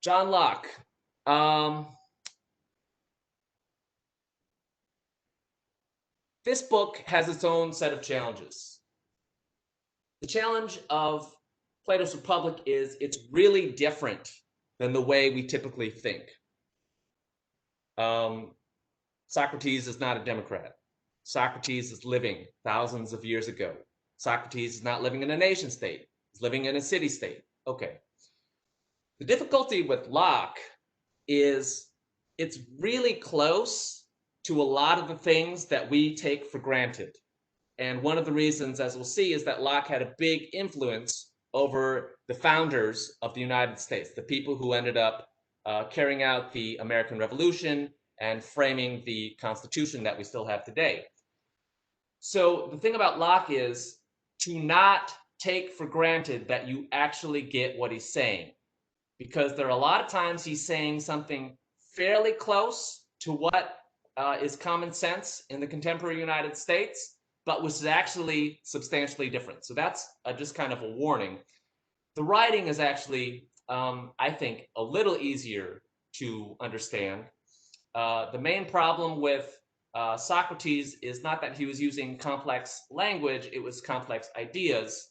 John Locke. Um, this book has its own set of challenges. The challenge of Plato's Republic is it's really different than the way we typically think. Um, Socrates is not a Democrat. Socrates is living thousands of years ago. Socrates is not living in a nation state. He's living in a city state. Okay. The difficulty with Locke is it's really close to a lot of the things that we take for granted. And one of the reasons, as we'll see, is that Locke had a big influence over the founders of the United States, the people who ended up carrying out the American Revolution and framing the Constitution that we still have today. So the thing about Locke is to not take for granted that you actually get what he's saying, because there are a lot of times he's saying something fairly close to what is common sense in the contemporary United States, but was actually substantially different. So that's just kind of a warning. The writing is actually, I think, a little easier to understand. The main problem with Socrates is not that he was using complex language, it was complex ideas.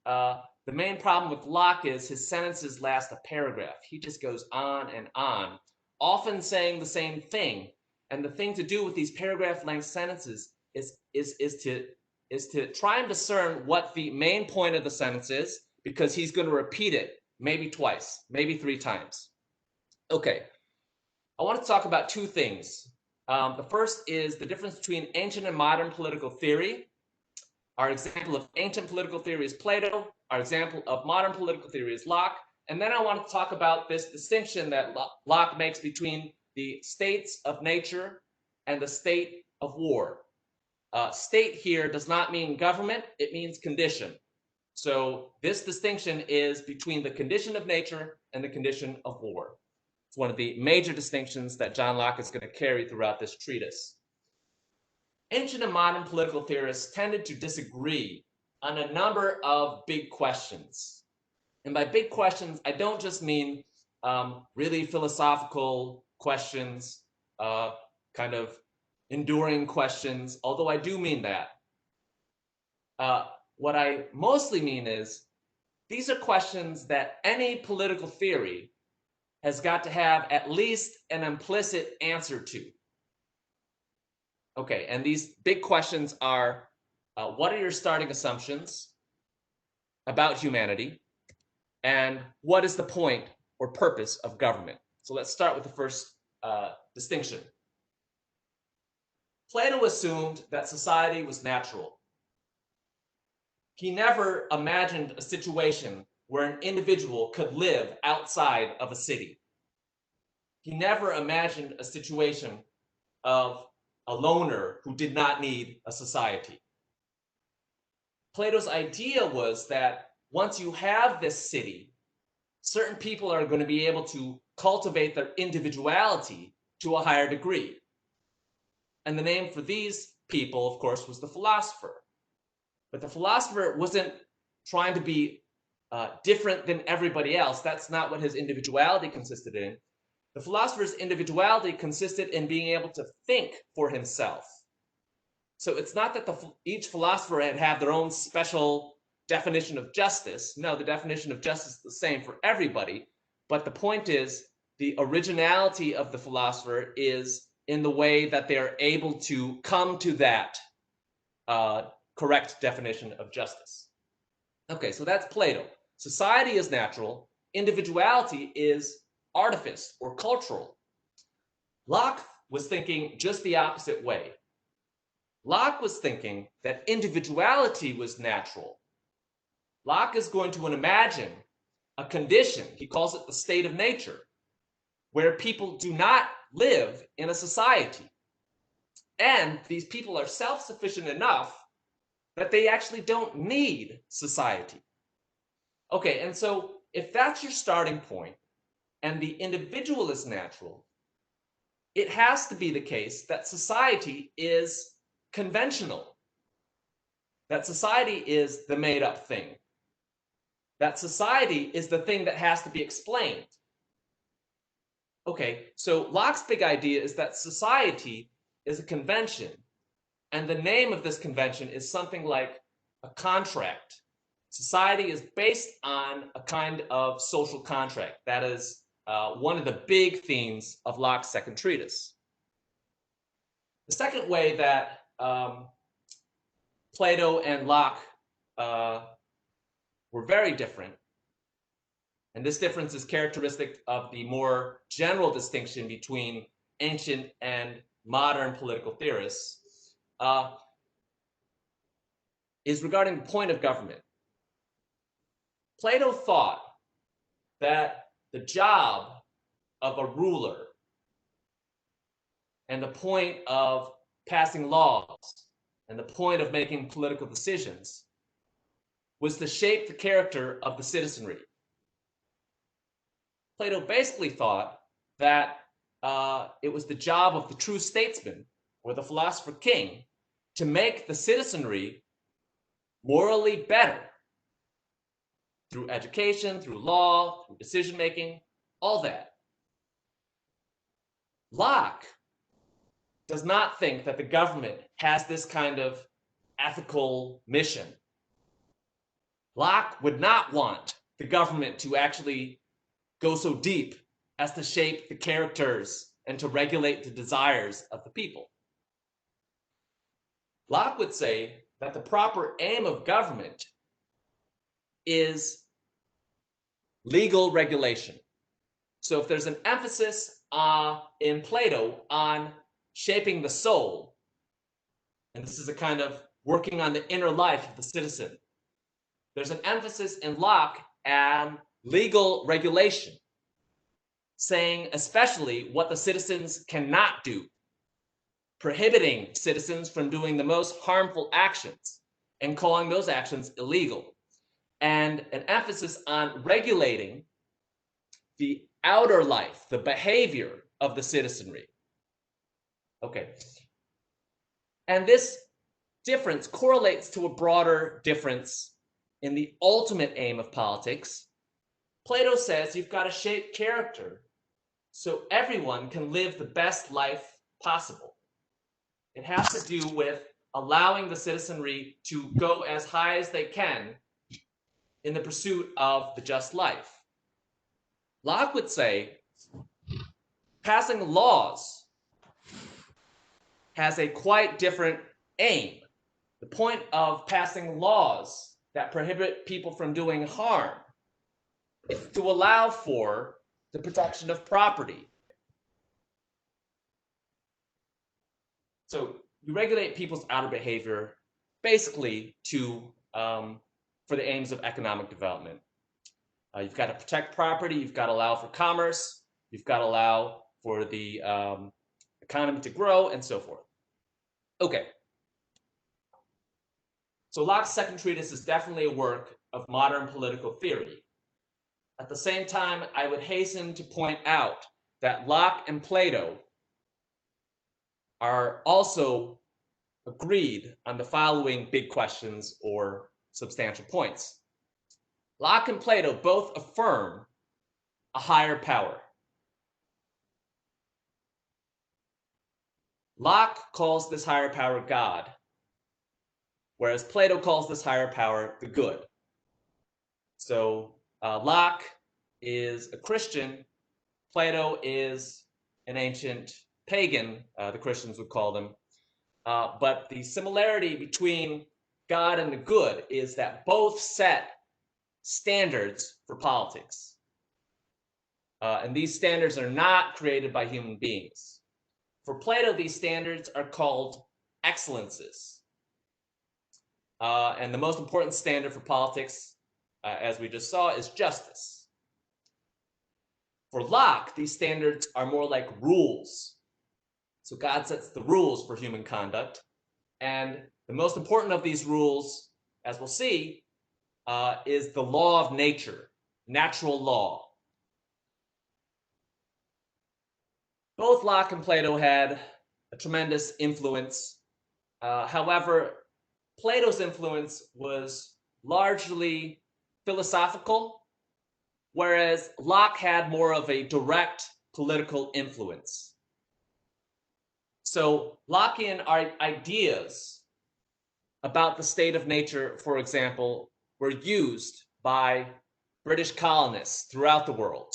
The main problem with Locke is his sentences last a paragraph. He just goes on and on, often saying the same thing. And the thing to do with these paragraph-length sentences is to try and discern what the main point of the sentence is, because he's going to repeat it maybe twice, maybe 3 times. Okay, I want to talk about 2 things. The first is the difference between ancient and modern political theory. Our example of ancient political theory is Plato. Our example of modern political theory is Locke. And then I want to talk about this distinction that Locke makes between the states of nature and the state of war. State here does not mean government, it means condition. So this distinction is between the condition of nature and the condition of war. It's one of the major distinctions that John Locke is going to carry throughout this treatise. Ancient and modern political theorists tended to disagree on a number of big questions. And by big questions, I don't just mean really philosophical questions, kind of enduring questions, although I do mean that. What I mostly mean is these are questions that any political theory has got to have at least an implicit answer to. Okay, and these big questions are, what are your starting assumptions about humanity? And what is the point or purpose of government? So let's start with the first distinction. Plato assumed that society was natural. He never imagined a situation where an individual could live outside of a city. He never imagined a situation of a loner who did not need a society. Plato's idea was that once you have this city, certain people are going to be able to cultivate their individuality to a higher degree. And the name for these people, of course, was the philosopher. But the philosopher wasn't trying to be different than everybody else. That's not what his individuality consisted in. The philosopher's individuality consisted in being able to think for himself. So it's not that each philosopher had have their own special definition of justice. No, the definition of justice is the same for everybody. But the point is, the originality of the philosopher is in the way that they are able to come to that correct definition of justice. Okay, so that's Plato. Society is natural. Individuality is artifice or cultural. Locke was thinking just the opposite way. Locke was thinking that individuality was natural. Locke is going to imagine a condition, he calls it the state of nature, where people do not live in a society. And these people are self-sufficient enough that they actually don't need society. Okay, and so if that's your starting point, and the individual is natural, it has to be the case that society is conventional, that society is the made-up thing, that society is the thing that has to be explained. Okay, so Locke's big idea is that society is a convention, and the name of this convention is something like a contract. Society is based on a kind of social contract. That is one of the big themes of Locke's second treatise. The second way that Plato and Locke were very different, and this difference is characteristic of the more general distinction between ancient and modern political theorists, is regarding the point of government. Plato thought that the job of a ruler and the point of passing laws and the point of making political decisions was to shape the character of the citizenry. Plato basically thought that it was the job of the true statesman or the philosopher king to make the citizenry morally better through education, through law, through decision making, all that. Locke does not think that the government has this kind of ethical mission. Locke would not want the government to actually go so deep as to shape the characters and to regulate the desires of the people. Locke would say that the proper aim of government is legal regulation. So if there's an emphasis in Plato on shaping the soul, and this is a kind of working on the inner life of the citizen, there's an emphasis in Locke on legal regulation, saying especially what the citizens cannot do, prohibiting citizens from doing the most harmful actions and calling those actions illegal, and an emphasis on regulating the outer life, the behavior of the citizenry. Okay. And this difference correlates to a broader difference in the ultimate aim of politics. Plato says you've got to shape character so everyone can live the best life possible. It has to do with allowing the citizenry to go as high as they can in the pursuit of the just life. Locke would say passing laws has a quite different aim. The point of passing laws that prohibit people from doing harm is to allow for the protection of property. So you regulate people's outer behavior basically for the aims of economic development. You've got to protect property, you've got to allow for commerce, you've got to allow for the economy to grow, and so forth. Okay. So Locke's second treatise is definitely a work of modern political theory. At the same time, I would hasten to point out that Locke and Plato are also agreed on the following big questions or substantial points. Locke and Plato both affirm a higher power. Locke calls this higher power God, whereas Plato calls this higher power the good. So Locke is a Christian, Plato is an ancient pagan, the Christians would call them. But the similarity between God and the good is that both set standards for politics. And these standards are not created by human beings. For Plato, these standards are called excellences. And the most important standard for politics, as we just saw, is justice. For Locke, these standards are more like rules. So God sets the rules for human conduct. And the most important of these rules, as we'll see, is the law of nature, natural law. Both Locke and Plato had a tremendous influence. However, Plato's influence was largely philosophical, whereas Locke had more of a direct political influence. So Lockean ideas about the state of nature, for example, were used by British colonists throughout the world.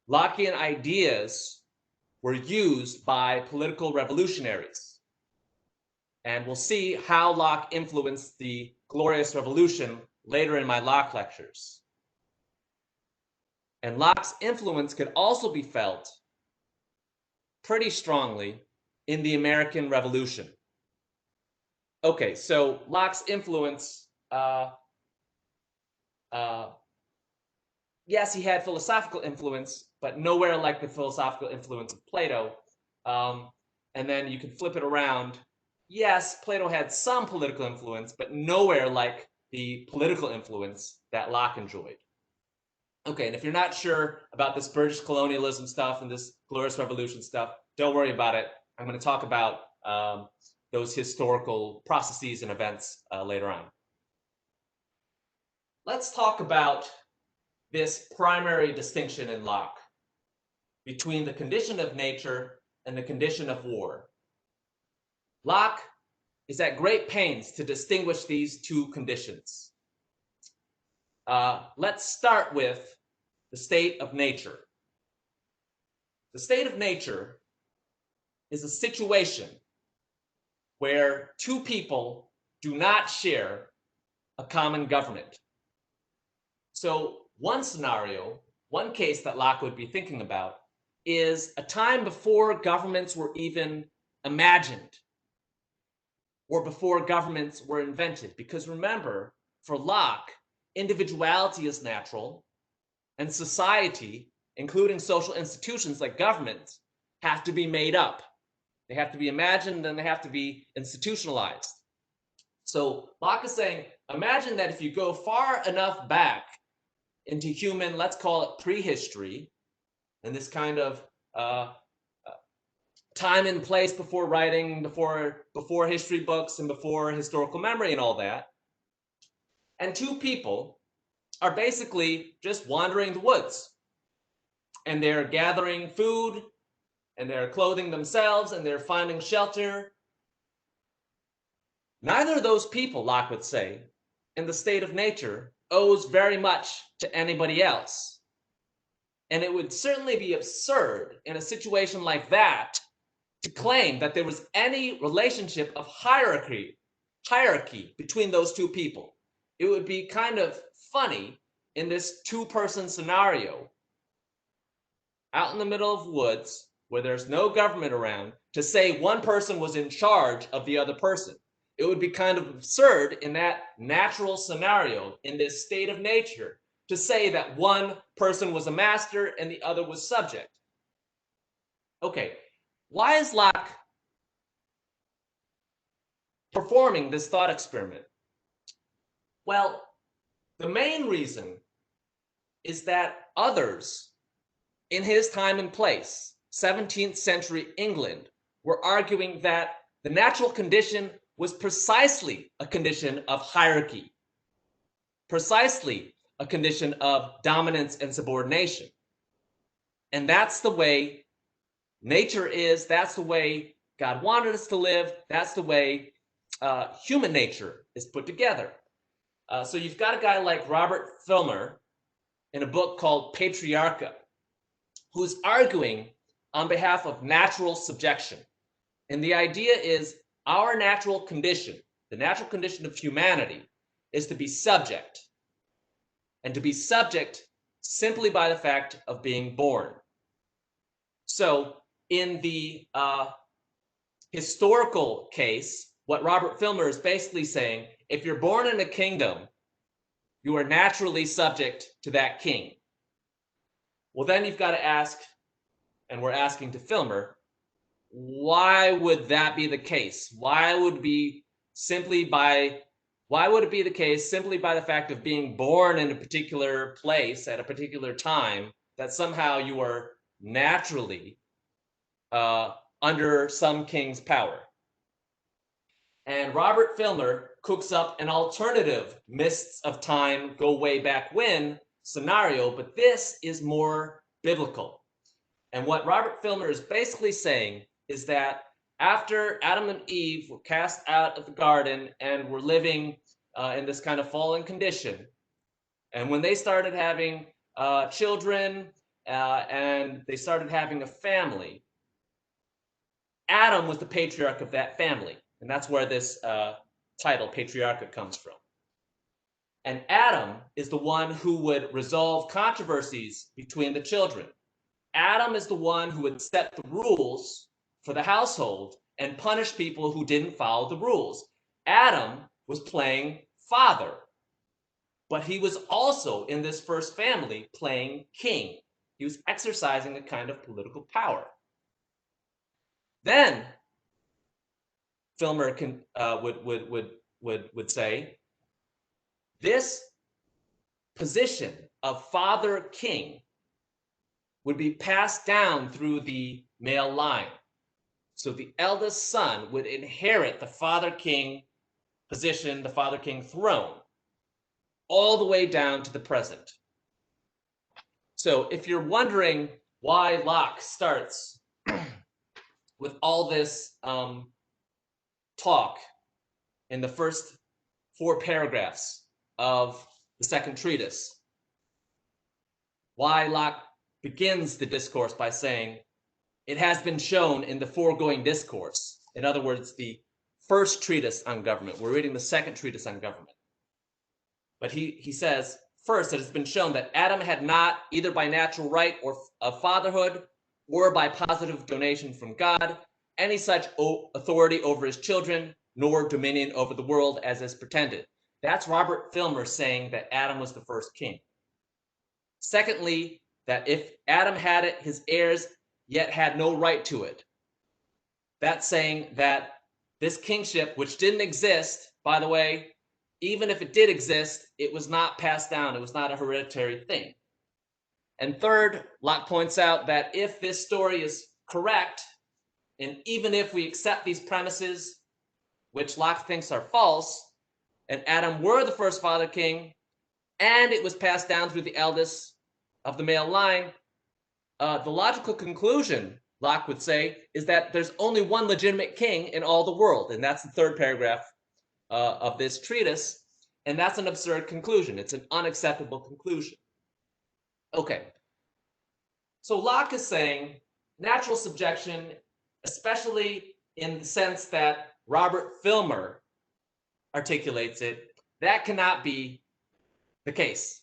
Lockean ideas were used by political revolutionaries. And we'll see how Locke influenced the Glorious Revolution later in my Locke lectures. And Locke's influence could also be felt pretty strongly in the American Revolution. Okay, so Locke's influence, yes, he had philosophical influence, but nowhere like the philosophical influence of Plato. And then you can flip it around. Yes, Plato had some political influence, but nowhere like the political influence that Locke enjoyed. Okay, and if you're not sure about this British colonialism stuff and this Glorious Revolution stuff, don't worry about it. I'm going to talk about those historical processes and events later on. Let's talk about this primary distinction in Locke between the condition of nature and the condition of war. Locke is at great pains to distinguish these two conditions. Let's start with the state of nature. The state of nature is a situation where two people do not share a common government. So one scenario, one case that Locke would be thinking about is a time before governments were even imagined or before governments were invented. Because remember, for Locke, individuality is natural and society, including social institutions like governments, have to be made up. They have to be imagined and they have to be institutionalized. So Locke is saying, imagine that if you go far enough back into human, let's call it prehistory, and this kind of time and place before writing, before history books and before historical memory and all that. And two people are basically just wandering the woods. And they're gathering food, and they're clothing themselves, and they're finding shelter. Neither of those people, Locke would say, in the state of nature, owes very much to anybody else. And it would certainly be absurd in a situation like that to claim that there was any relationship of hierarchy between those two people. It would be kind of funny in this two-person scenario out in the middle of woods where there's no government around to say one person was in charge of the other person. It would be kind of absurd in that natural scenario, in this state of nature, to say that one person was a master and the other was subject. Okay, why is Locke performing this thought experiment? Well, the main reason is that others in his time and place, 17th century England, were arguing that the natural condition was precisely a condition of hierarchy, precisely a condition of dominance and subordination. And that's the way nature is, that's the way God wanted us to live, that's the way human nature is put together. So you've got a guy like Robert Filmer in a book called Patriarcha, who's arguing on behalf of natural subjection. And the idea is our natural condition, the natural condition of humanity, is to be subject. And to be subject simply by the fact of being born. So in the historical case, what Robert Filmer is basically saying, if you're born in a kingdom, you are naturally subject to that king. Well, then you've got to ask, and we're asking to Filmer, why would that be the case? Why would it be the case simply by the fact of being born in a particular place at a particular time that somehow you are naturally under some king's power? And Robert Filmer cooks up an alternative mists of time go way back when scenario, but this is more biblical. And what Robert Filmer is basically saying is that after Adam and Eve were cast out of the garden and were living in this kind of fallen condition, and when they started having children and they started having a family, Adam was the patriarch of that family. And that's where this title, patriarchate, comes from. And Adam is the one who would resolve controversies between the children. Adam is the one who would set the rules for the household and punish people who didn't follow the rules. Adam was playing father, but he was also in this first family playing king. He was exercising a kind of political power. Then Filmer would say this position of father king would be passed down through the male line. So the eldest son would inherit the father king position, the father king throne, all the way down to the present. So if you're wondering why Locke starts with all this talk in the first 4 paragraphs of the second treatise, why Locke begins the discourse by saying, it has been shown in the foregoing discourse. In other words, the first treatise on government. We're reading the second treatise on government. But he says, first, it has been shown that Adam had not, either by natural right or of fatherhood, or by positive donation from God, any such authority over his children, nor dominion over the world as is pretended. That's Robert Filmer saying that Adam was the first king. Secondly, that if Adam had it, his heirs yet had no right to it. That's saying that this kingship, which didn't exist, by the way, even if it did exist, it was not passed down. It was not a hereditary thing. And third, Locke points out that if this story is correct, and even if we accept these premises, which Locke thinks are false, and Adam were the first father king, and it was passed down through the eldest of the male line, the logical conclusion, Locke would say, is that there's only one legitimate king in all the world. And that's the third paragraph of this treatise. And that's an absurd conclusion. It's an unacceptable conclusion. Okay. So Locke is saying natural subjection, especially in the sense that Robert Filmer articulates it, that cannot be the case.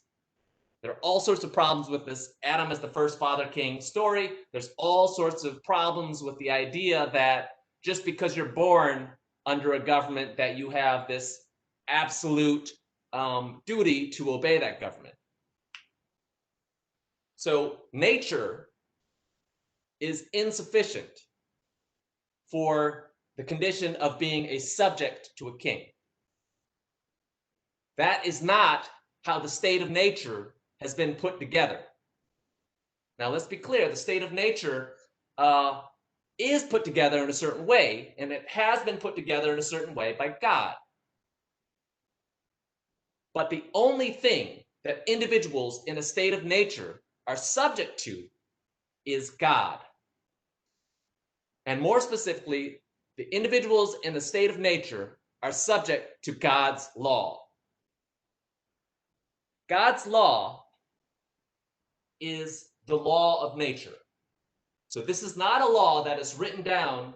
There are all sorts of problems with this Adam as the first father king story. There's all sorts of problems with the idea that just because you're born under a government that you have this absolute duty to obey that government. So nature is insufficient for the condition of being a subject to a king. That is not how the state of nature has been put together. Now, let's be clear. The state of nature is put together in a certain way, and it has been put together in a certain way by God. But the only thing that individuals in a state of nature are subject to is God. And more specifically, the individuals in the state of nature are subject to God's law. God's law is the law of nature. So this is not a law that is written down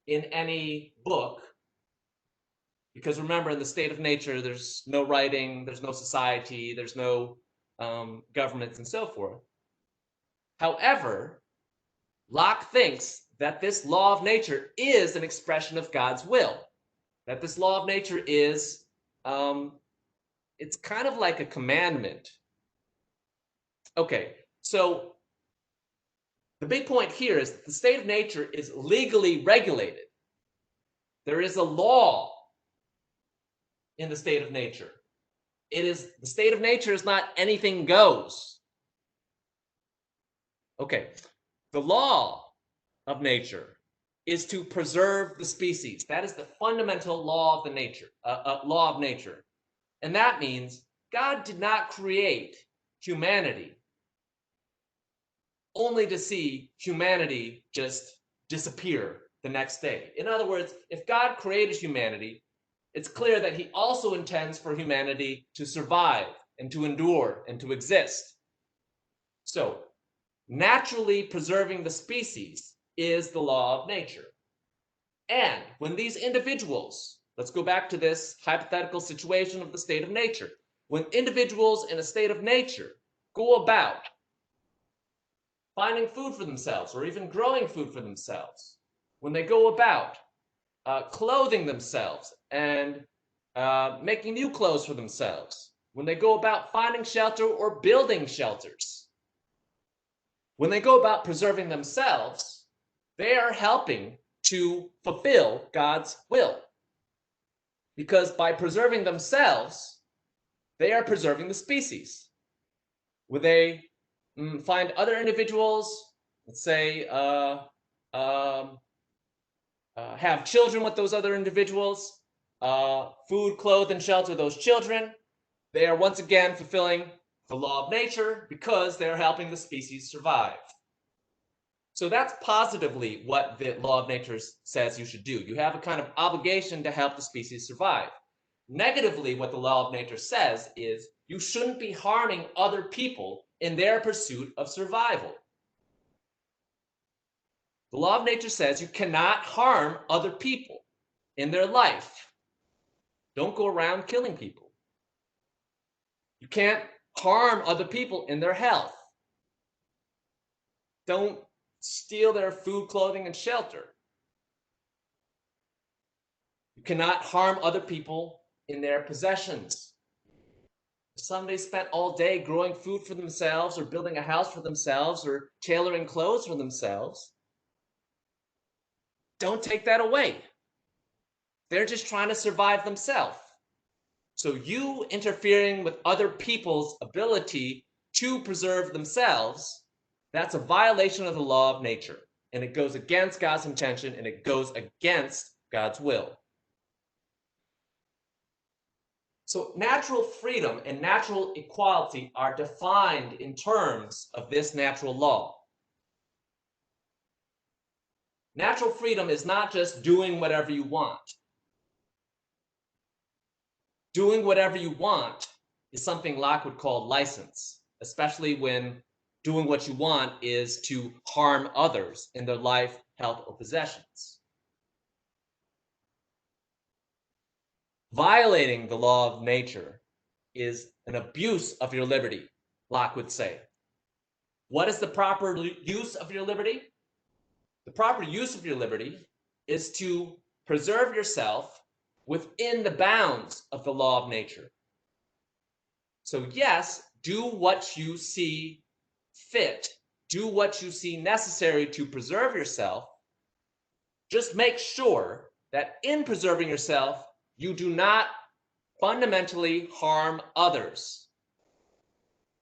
in any book, because remember, in the state of nature, there's no writing, there's no society, there's no governments and so forth. However, Locke thinks that this law of nature is an expression of God's will, that this law of nature is, it's kind of like a commandment. Okay, so the big point here is that the state of nature is legally regulated. There is a law in the state of nature. The state of nature is not anything goes. Okay, the law of nature is to preserve the species. That is the fundamental law of the nature, law of nature. And that means God did not create humanity, only to see humanity just disappear the next day. In other words, if God created humanity, it's clear that he also intends for humanity to survive and to endure and to exist. So, naturally preserving the species is the law of nature. And when these individuals, let's go back to this hypothetical situation of the state of nature, when individuals in a state of nature go about finding food for themselves or even growing food for themselves, when they go about clothing themselves and making new clothes for themselves, when they go about finding shelter or building shelters, when they go about preserving themselves, they are helping to fulfill God's will. Because by preserving themselves, they are preserving the species. When they find other individuals, let's say, have children with those other individuals, food, clothe, and shelter those children, they are once again fulfilling the law of nature because they're helping the species survive. So that's positively what the law of nature says you should do. You have a kind of obligation to help the species survive. Negatively, what the law of nature says is you shouldn't be harming other people in their pursuit of survival. The law of nature says you cannot harm other people in their life. Don't go around killing people. You can't harm other people in their health. Don't steal their food, clothing, and shelter. You cannot harm other people in their possessions. If somebody spent all day growing food for themselves or building a house for themselves or tailoring clothes for themselves, don't take that away. They're just trying to survive themselves. So you interfering with other people's ability to preserve themselves, that's a violation of the law of nature. And it goes against God's intention and it goes against God's will. So natural freedom and natural equality are defined in terms of this natural law. Natural freedom is not just doing whatever you want. Doing whatever you want is something Locke would call license, especially when doing what you want is to harm others in their life, health, or possessions. Violating the law of nature is an abuse of your liberty, Locke would say. What is the proper use of your liberty? The proper use of your liberty is to preserve yourself within the bounds of the law of nature. So yes, do what you see fit, do what you see necessary to preserve yourself. Just make sure that in preserving yourself, you do not fundamentally harm others.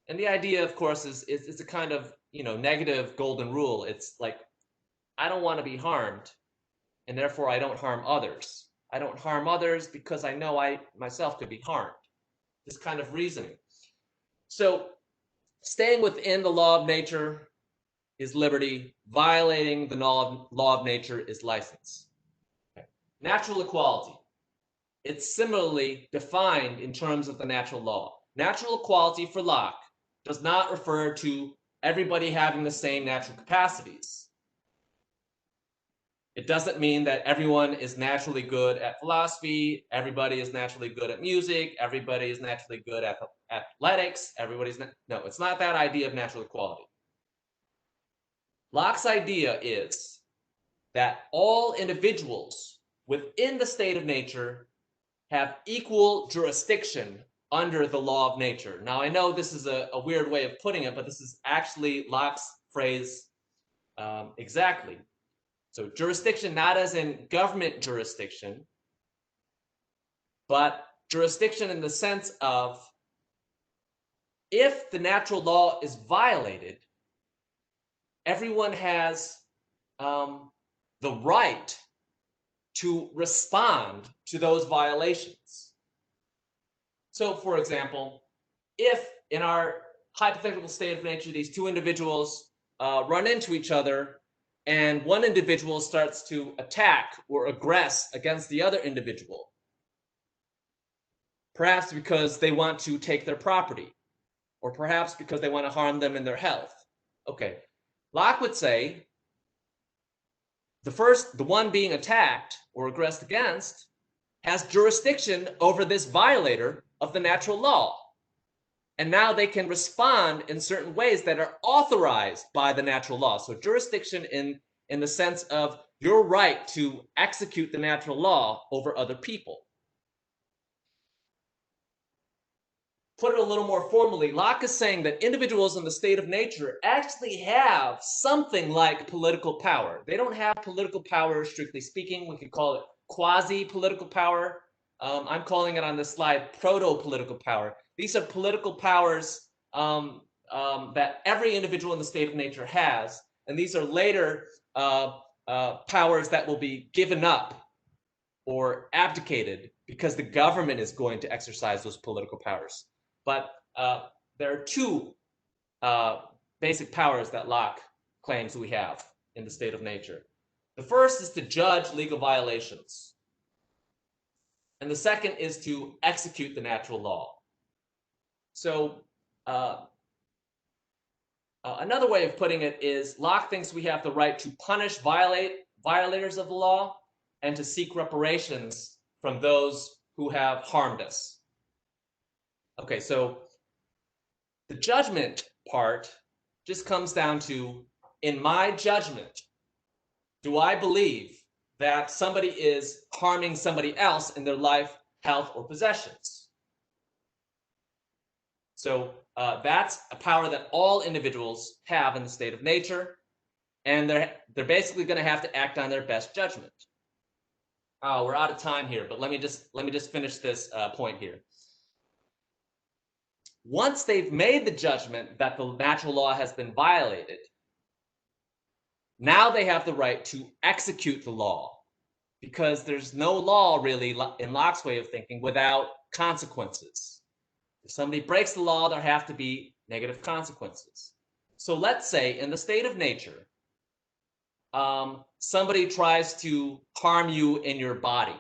And the idea, of course, is a kind of, negative golden rule. It's like, I don't want to be harmed, and therefore I don't harm others. I don't harm others because I know I myself could be harmed. This kind of reasoning. So staying within the law of nature is liberty. Violating the law of nature is license. Okay. Natural equality. It's similarly defined in terms of the natural law. Natural equality for Locke does not refer to everybody having the same natural capacities. It doesn't mean that everyone is naturally good at philosophy, everybody is naturally good at music, everybody is naturally good at athletics, no, it's not that idea of natural equality. Locke's idea is that all individuals within the state of nature have equal jurisdiction under the law of nature. Now, I know this is a weird way of putting it, but this is actually Locke's phrase exactly. So jurisdiction, not as in government jurisdiction, but jurisdiction in the sense of if the natural law is violated, everyone has the right to respond to those violations. So, for example, if in our hypothetical state of nature, these two individuals run into each other, and one individual starts to attack or aggress against the other individual, perhaps because they want to take their property, or perhaps because they want to harm them in their health. Okay, Locke would say the one being attacked or aggressed against has jurisdiction over this violator of the natural law. And now they can respond in certain ways that are authorized by the natural law. So jurisdiction in the sense of your right to execute the natural law over other people. Put it a little more formally, Locke is saying that individuals in the state of nature actually have something like political power. They don't have political power, strictly speaking. We could call it quasi-political power. I'm calling it on this slide proto-political power. These are political powers that every individual in the state of nature has, and these are later powers that will be given up or abdicated because the government is going to exercise those political powers. But there are two basic powers that Locke claims we have in the state of nature. The first is to judge legal violations. And the second is to execute the natural law. So another way of putting it is Locke thinks we have the right to punish violators of the law and to seek reparations from those who have harmed us. Okay, so the judgment part just comes down to, in my judgment, do I believe that somebody is harming somebody else in their life, health, or possessions? So that's a power that all individuals have in the state of nature, and they're basically going to have to act on their best judgment. We're out of time here, but let me just finish this point here. Once they've made the judgment that the natural law has been violated, now they have the right to execute the law, because there's no law really, in Locke's way of thinking, without consequences. If somebody breaks the law, there have to be negative consequences. So let's say in the state of nature, somebody tries to harm you in your body.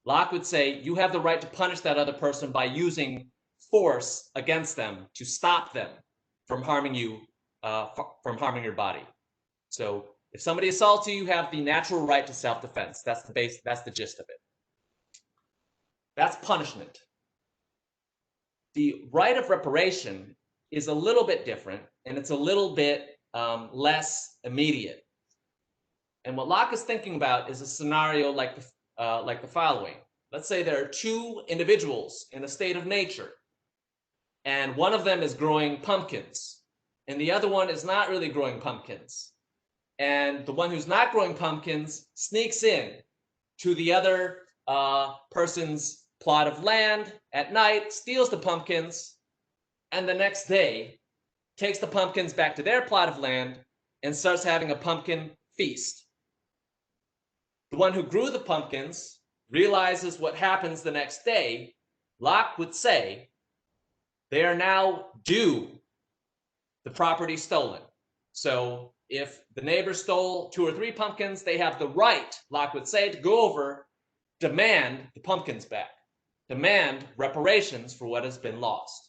Locke would say you have the right to punish that other person by using force against them to stop them from harming you, from harming your body. So if somebody assaults you, you have the natural right to self-defense. That's the gist of it. That's punishment. The right of reparation is a little bit different, and it's a little bit less immediate. And what Locke is thinking about is a scenario like the following. Let's say there are two individuals in a state of nature, and one of them is growing pumpkins, and the other one is not really growing pumpkins. And the one who's not growing pumpkins sneaks in to the other person's plot of land at night, steals the pumpkins, and the next day takes the pumpkins back to their plot of land and starts having a pumpkin feast. The one who grew the pumpkins realizes what happens the next day. Locke would say they are now due the property stolen. So if the neighbor stole 2 or 3 pumpkins, they have the right, Locke would say, to go over, demand the pumpkins back, demand reparations for what has been lost.